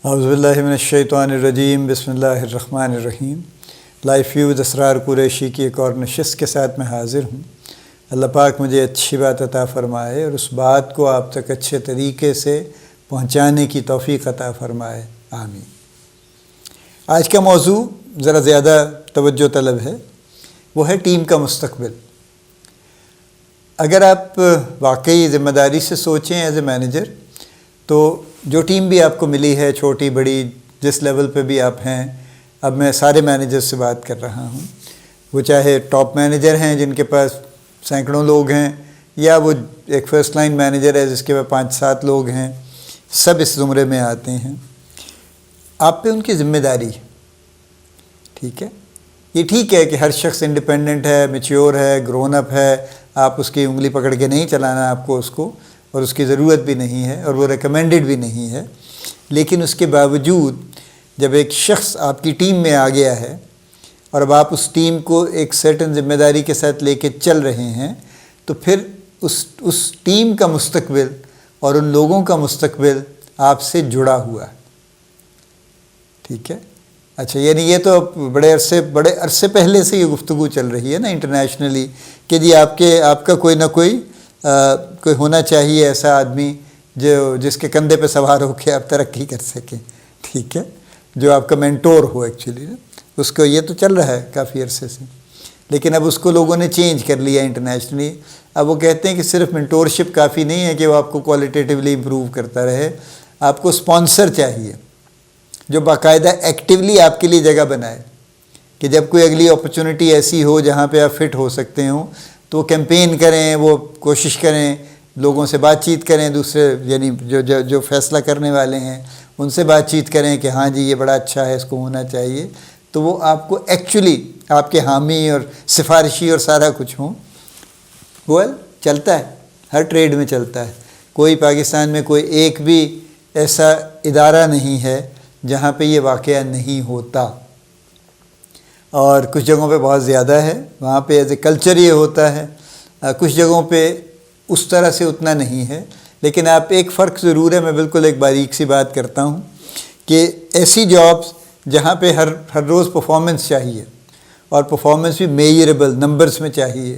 اعوذ باللہ من الشیطان الرجیم، بسم اللہ الرحمن الرحیم۔ لائف فیوز اسرار قریشی کی ایک اور نشست کے ساتھ میں حاضر ہوں۔ اللہ پاک مجھے اچھی بات عطا فرمائے اور اس بات کو آپ تک اچھے طریقے سے پہنچانے کی توفیق عطا فرمائے، آمین۔ آج کا موضوع ذرا زیادہ توجہ طلب ہے، وہ ہے ٹیم کا مستقبل۔ اگر آپ واقعی ذمہ داری سے سوچیں ایز اے مینیجر، تو جو ٹیم بھی آپ کو ملی ہے، چھوٹی بڑی جس لیول پہ بھی آپ ہیں، اب میں سارے مینیجر سے بات کر رہا ہوں، وہ چاہے ٹاپ مینیجر ہیں جن کے پاس سینکڑوں لوگ ہیں، یا وہ ایک فرسٹ لائن مینیجر ہے جس کے پاس 5-7 لوگ ہیں، سب اس زمرے میں آتے ہیں۔ آپ پہ ان کی ذمہ داری ہے، ٹھیک ہے؟ یہ ٹھیک ہے کہ ہر شخص انڈیپینڈنٹ ہے، میچیور ہے، گرون اپ ہے، آپ اس کی انگلی پکڑ کے نہیں چلانا آپ کو اس کو، اور اس کی ضرورت بھی نہیں ہے اور وہ ریکمینڈڈ بھی نہیں ہے، لیکن اس کے باوجود جب ایک شخص آپ کی ٹیم میں آ گیا ہے اور اب آپ اس ٹیم کو ایک سرٹن ذمہ داری کے ساتھ لے کے چل رہے ہیں، تو پھر اس ٹیم کا مستقبل اور ان لوگوں کا مستقبل آپ سے جڑا ہوا ہے، ٹھیک ہے؟ اچھا، یعنی یہ تو بڑے عرصے پہلے سے یہ گفتگو چل رہی ہے نا انٹرنیشنلی، کہ جی آپ کا کوئی نہ کوئی ہونا چاہیے ایسا آدمی جس کے کندھے پہ سوار ہو کے آپ ترقی کر سکیں، ٹھیک ہے؟ جو آپ کا مینٹور ہو ایکچولی نا، اس کو یہ تو چل رہا ہے کافی عرصے سے، لیکن اب اس کو لوگوں نے چینج کر لیا انٹرنیشنلی۔ اب وہ کہتے ہیں کہ صرف مینٹورشپ کافی نہیں ہے کہ وہ آپ کو کوالٹیٹیولی امپروو کرتا رہے، آپ کو اسپانسر چاہیے جو باقاعدہ ایکٹیولی آپ کے لیے جگہ بنائے، کہ جب کوئی اگلی اپرچونٹی ایسی ہو جہاں پہ آپ فٹ ہو سکتے ہوں تو وہ کیمپین کریں، وہ کوشش کریں، لوگوں سے بات چیت کریں، دوسرے یعنی جو فیصلہ کرنے والے ہیں ان سے بات چیت کریں کہ ہاں جی یہ بڑا اچھا ہے، اس کو ہونا چاہیے، تو وہ آپ کو ایکچولی آپ کے حامی اور سفارشی اور سارا کچھ ہوں۔ وہ چلتا ہے، ہر ٹریڈ میں چلتا ہے، کوئی پاکستان میں کوئی ایک بھی ایسا ادارہ نہیں ہے جہاں پہ یہ واقعہ نہیں ہوتا، اور کچھ جگہوں پہ بہت زیادہ ہے، وہاں پہ ایز اے کلچر یہ ہوتا ہے، کچھ جگہوں پہ اس طرح سے اتنا نہیں ہے، لیکن آپ ایک فرق ضرور ہے، میں بالکل ایک باریک سی بات کرتا ہوں کہ ایسی جابس جہاں پہ ہر روز پرفارمنس چاہیے اور پرفارمنس بھی میجریبل نمبرز میں چاہیے،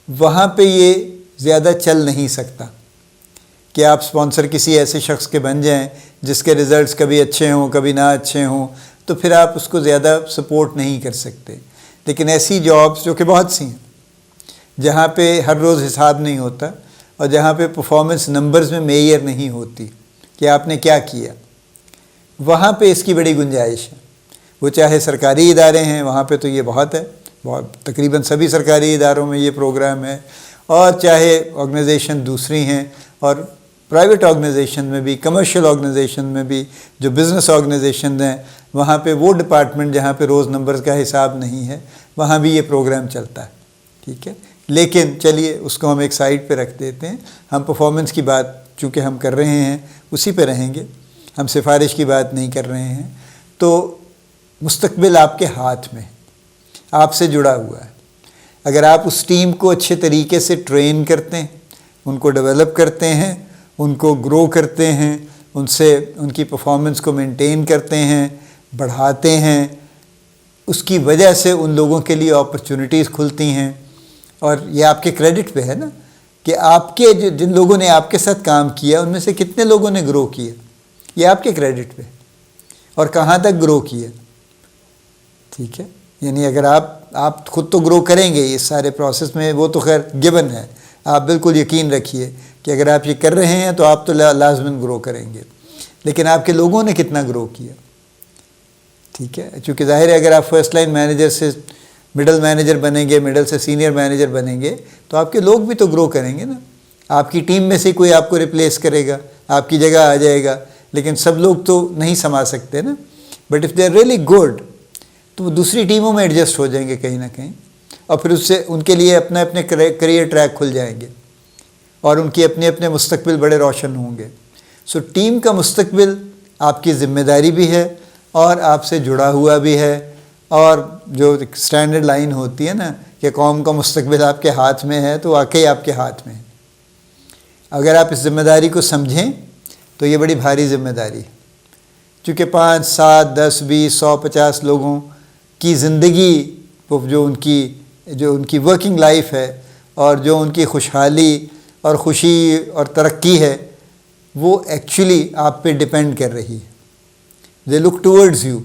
وہاں پہ یہ زیادہ چل نہیں سکتا کہ آپ سپانسر کسی ایسے شخص کے بن جائیں جس کے ریزلٹس کبھی اچھے ہوں کبھی نہ اچھے ہوں، تو پھر آپ اس کو زیادہ سپورٹ نہیں کر سکتے۔ لیکن ایسی جابس جو کہ بہت سی ہیں جہاں پہ ہر روز حساب نہیں ہوتا اور جہاں پہ پرفارمنس نمبرز میں معیار نہیں ہوتی کہ آپ نے کیا کیا، وہاں پہ اس کی بڑی گنجائش ہے۔ وہ چاہے سرکاری ادارے ہیں، وہاں پہ تو یہ بہت ہے، تقریباً سبھی سرکاری اداروں میں یہ پروگرام ہے، اور چاہے آرگنائزیشن دوسری ہیں، اور پرائیویٹ آرگنائزیشن میں بھی، کمرشل آرگنائزیشن میں بھی، جو بزنس آرگنائزیشن ہیں، وہاں پہ وہ ڈپارٹمنٹ جہاں پہ روز نمبرز کا حساب نہیں ہے، وہاں بھی یہ پروگرام چلتا ہے، ٹھیک ہے؟ لیکن چلیے اس کو ہم ایک سائڈ پہ رکھ دیتے ہیں، ہم پرفارمنس کی بات چونکہ ہم کر رہے ہیں اسی پہ رہیں گے، ہم سفارش کی بات نہیں کر رہے ہیں۔ تو مستقبل آپ کے ہاتھ میں ہے، آپ سے جڑا ہوا ہے۔ اگر آپ اس ٹیم کو اچھے طریقے سے ٹرین کرتے ہیں، ان کو ڈیولپ کرتے ہیں، ان کو گرو کرتے ہیں، ان کی پرفارمنس کو مینٹین کرتے ہیں، بڑھاتے ہیں، اس کی وجہ سے ان لوگوں کے لیے اپرچونٹیز کھلتی ہیں، اور یہ آپ کے کریڈٹ پہ ہے نا کہ آپ کے جن لوگوں نے آپ کے ساتھ کام کیا ان میں سے کتنے لوگوں نے گرو کیا، یہ آپ کے کریڈٹ پہ، اور کہاں تک گرو کیا، ٹھیک ہے؟ یعنی اگر آپ خود تو گرو کریں گے اس سارے پروسیس میں، وہ تو خیر گیون ہے، آپ بالکل یقین رکھیے کہ اگر آپ یہ کر رہے ہیں تو آپ تو لازماً گرو کریں گے، لیکن آپ کے لوگوں نے کتنا گرو کیا، ٹھیک ہے؟ چونکہ ظاہر ہے اگر آپ فرسٹ لائن مینیجر سے مڈل مینیجر بنیں گے، مڈل سے سینئر مینیجر بنیں گے، تو آپ کے لوگ بھی تو گرو کریں گے نا، آپ کی ٹیم میں سے کوئی آپ کو ریپلیس کرے گا، آپ کی جگہ آ جائے گا، لیکن سب لوگ تو نہیں سنبھال سکتے نا، but if they are really good تو وہ دوسری ٹیموں میں ایڈجسٹ ہو جائیں گے کہیں نہ کہیں، اور پھر اس سے ان کے لیے اپنے کریئر ٹریک کھل جائیں گے، اور ان کی اپنے مستقبل بڑے روشن ہوں گے۔ سو ٹیم کا مستقبل آپ کی ذمہ داری بھی ہے اور آپ سے جڑا ہوا بھی ہے، اور جو اسٹینڈرڈ لائن ہوتی ہے نا کہ قوم کا مستقبل آپ کے ہاتھ میں ہے، تو واقعی آپ کے ہاتھ میں ہے۔ اگر آپ اس ذمہ داری کو سمجھیں تو یہ بڑی بھاری ذمہ داری ہے، چونکہ 5 7 10 20 100 50 لوگوں کی زندگی جو ان کی ورکنگ لائف ہے اور جو ان کی خوشحالی اور خوشی اور ترقی ہے وہ ایکچولی آپ پہ ڈپینڈ کر رہی ہے. دے لک ٹورڈز یو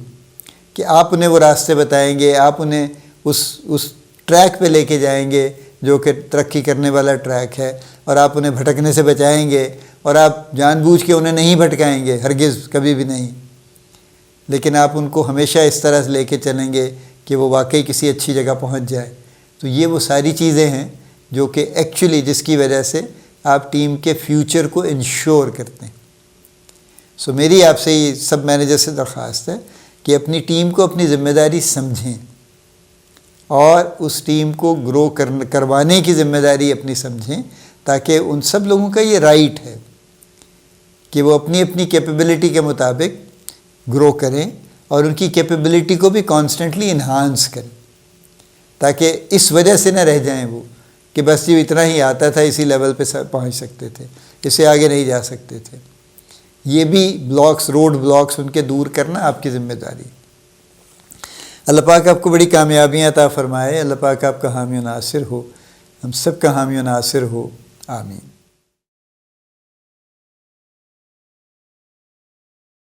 کہ آپ انہیں وہ راستے بتائیں گے, آپ انہیں اس ٹریک پہ لے کے جائیں گے جو کہ ترقی کرنے والا ٹریک ہے, اور آپ انہیں بھٹکنے سے بچائیں گے, اور آپ جان بوجھ کے انہیں نہیں بھٹکائیں گے, ہرگز کبھی بھی نہیں, لیکن آپ ان کو ہمیشہ اس طرح سے لے کے چلیں گے کہ وہ واقعی کسی اچھی جگہ پہنچ جائے. تو یہ وہ ساری چیزیں ہیں جو کہ ایکچولی جس کی وجہ سے آپ ٹیم کے فیوچر کو انشور کرتے ہیں. سو میری آپ سے یہ سب مینیجر سے درخواست ہے کہ اپنی ٹیم کو اپنی ذمہ داری سمجھیں اور اس ٹیم کو گرو کروانے کی ذمہ داری اپنی سمجھیں, تاکہ ان سب لوگوں کا یہ رائٹ ہے کہ وہ اپنی اپنی کیپیبلٹی کے مطابق گرو کریں اور ان کی کیپیبلٹی کو بھی کانسٹنٹلی انہانس کریں, تاکہ اس وجہ سے نہ رہ جائیں وہ کہ بس یہ اتنا ہی آتا تھا, اسی لیول پہ پہنچ سکتے تھے, اس سے آگے نہیں جا سکتے تھے. یہ بھی روڈ بلاکس ان کے دور کرنا آپ کی ذمہ داری. اللہ پاک آپ کو بڑی کامیابیاں عطا فرمائے. اللہ پاک آپ کا حامی و ناصر ہو, ہم سب کا حامی و ناصر ہو. آمین.